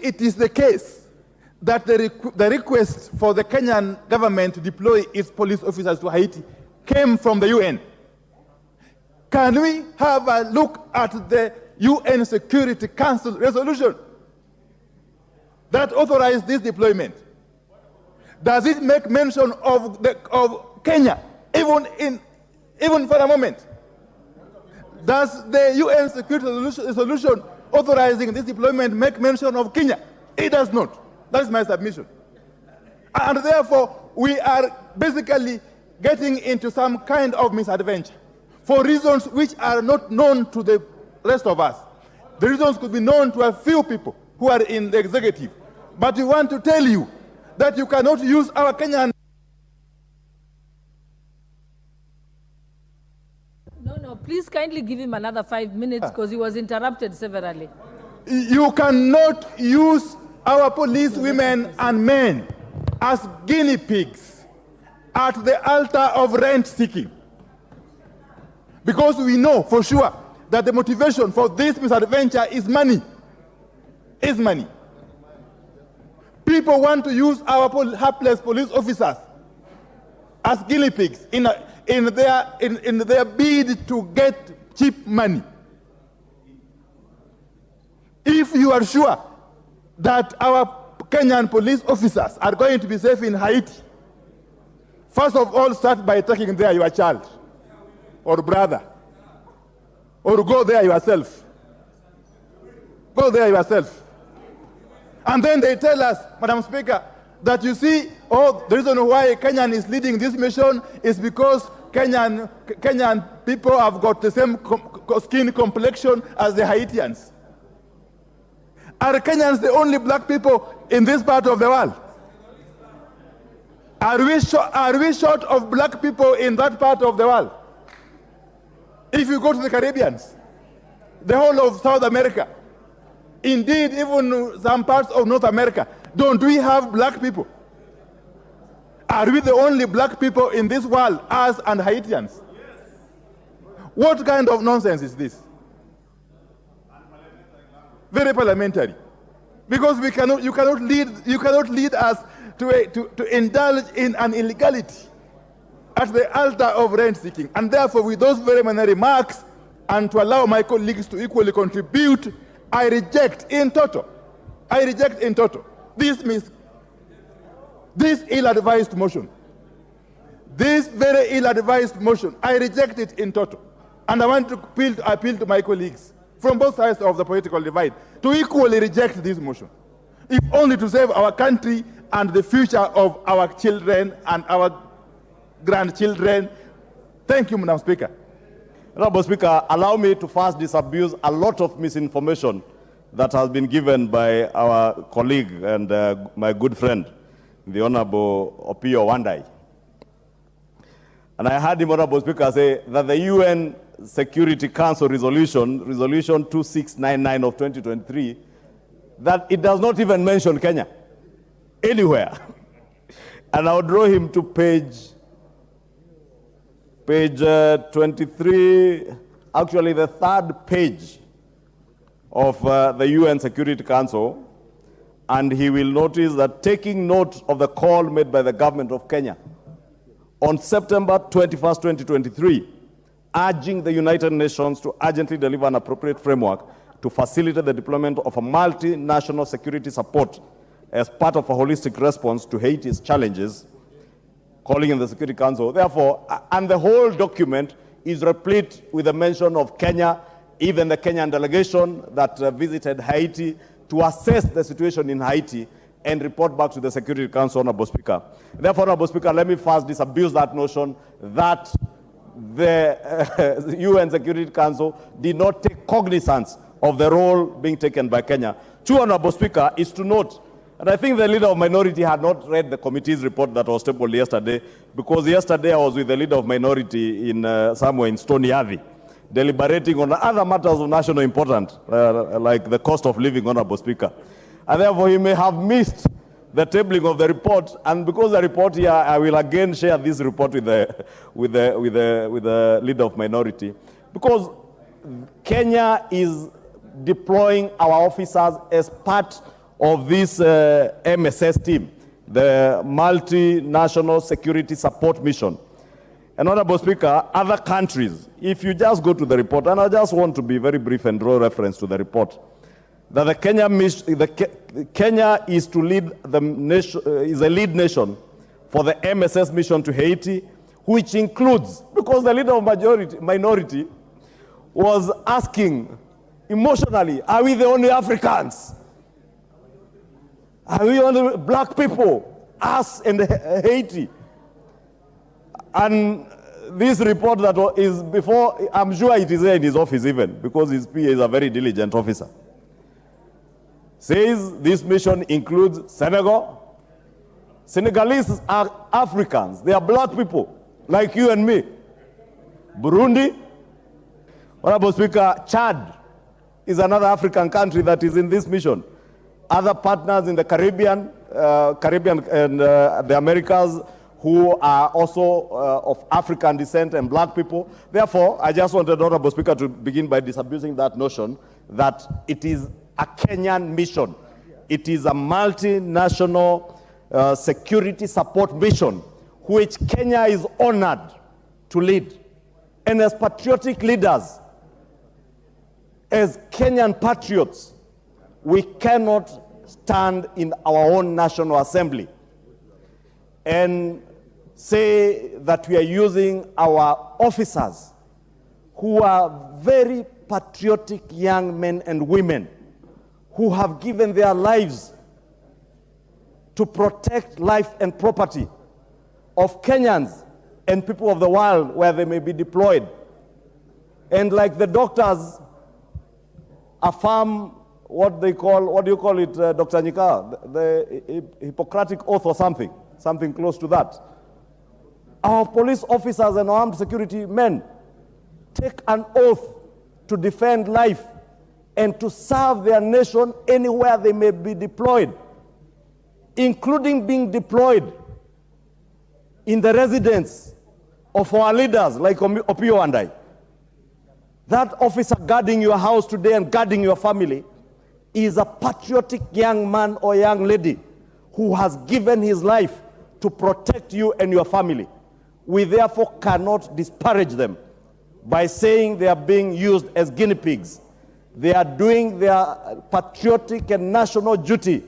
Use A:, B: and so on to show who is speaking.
A: it is the case that the request for the Kenyan government to deploy its police officers to Haiti came from the UN, can we have a look at the UN Security Council resolution that authorized this deployment? Does it make mention of Kenya, even for a moment? Does the UN Security resolution authorizing this deployment make mention of Kenya? It does not. That is my submission. And therefore, we are basically getting into some kind of misadventure for reasons which are not known to the rest of us. The reasons could be known to a few people who are in the executive. But we want to tell you that you cannot use our Kenyan.
B: No, please kindly give him another 5 minutes because he was interrupted severally.
A: You cannot use our police women and men as guinea pigs at the altar of rent seeking. Because we know for sure that the motivation for this misadventure is money. Is money. People want to use our hapless police officers as guinea pigs in their bid to get cheap money. If you are sure that our Kenyan police officers are going to be safe in Haiti, first of all, start by taking there your child or brother, or go there yourself. Go there yourself. And then they tell us, Madam Speaker, that you see, the reason why Kenyan is leading this mission is because Kenyan people have got the same skin complexion as the Haitians. Are Kenyans the only black people in this part of the world? Are we short of black people in that part of the world? If you go to the Caribbeans, the whole of South America, indeed even some parts of North America, don't we have black people? Are we the only black people in this world, us and Haitians? Yes. What kind of nonsense is this? Very parliamentary. Because you cannot lead us to indulge in an illegality at the altar of rent seeking. And therefore, with those very many remarks, and to allow my colleagues to equally contribute, I reject in toto this ill-advised motion. This very ill-advised motion, I reject it in toto. And I want to appeal to my colleagues from both sides of the political divide to equally reject this motion, if only to save our country and the future of our children and our grandchildren. Thank you, Madam Speaker.
C: Honorable Speaker, allow me to first disabuse a lot of misinformation that has been given by our colleague and my good friend, the Honorable Opio Wandayi. And I heard him, Honorable Speaker, say that the UN Security Council resolution 2699 of 2023, that it does not even mention Kenya anywhere. And I would draw him to page 23, actually the third page of the UN Security Council, and he will notice that taking note of the call made by the government of Kenya on September 21st, 2023, urging the United Nations to urgently deliver an appropriate framework to facilitate the deployment of a multinational security support as part of a holistic response to Haiti's challenges, calling in the Security Council. Therefore, and the whole document is replete with a mention of Kenya, even the Kenyan delegation that visited Haiti to assess the situation in Haiti and report back to the Security Council, Honorable Speaker. Therefore, Honorable Speaker, let me first disabuse that notion that the UN Security Council did not take cognizance of the role being taken by Kenya. Two, Honorable Speaker, is to note, and I think the leader of minority had not read the committee's report that was tabled yesterday, because yesterday I was with the leader of minority in somewhere in Stony Athi, deliberating on other matters of national importance, like the cost of living, Honorable Speaker. And therefore, he may have missed the tabling of the report, and because the report here, I will again share this report with the leader of minority, because Kenya is deploying our officers as part of this MSS team, the Multinational Security Support Mission. And Honorable Speaker, other countries, if you just go to the report, and I just want to be very brief and draw reference to the report, that Kenya is to lead the nation, is a lead nation for the MSS mission to Haiti, which includes, because the leader of minority was asking emotionally, are we the only Africans? Are we only black people? Us and Haiti. And this report that is before, I'm sure it is there in his office even, because his PA is a very diligent officer, says this mission includes Senegal. Senegalese are Africans. They are black people, like you and me. Burundi. Honorable Speaker, Chad is another African country that is in this mission. Other partners in the Caribbean and the Americas who are also of African descent and black people. Therefore, I just wanted, Honorable Speaker, to begin by disabusing that notion that it is a Kenyan mission. It is a multinational security support mission which Kenya is honored to lead. And as patriotic leaders, as Kenyan patriots, we cannot stand in our own National Assembly and say that we are using our officers who are very patriotic young men and women who have given their lives to protect life and property of Kenyans and people of the world where they may be deployed. And like the doctors affirm what do you call it, Dr. Nyika, the Hippocratic Oath or something close to that. Our police officers and armed security men take an oath to defend life and to serve their nation anywhere they may be deployed, including being deployed in the residence of our leaders like Opiyo Wandayi. That officer guarding your house today and guarding your family is a patriotic young man or young lady who has given his life to protect you and your family. We therefore cannot disparage them by saying they are being used as guinea pigs. They are doing their patriotic and national duty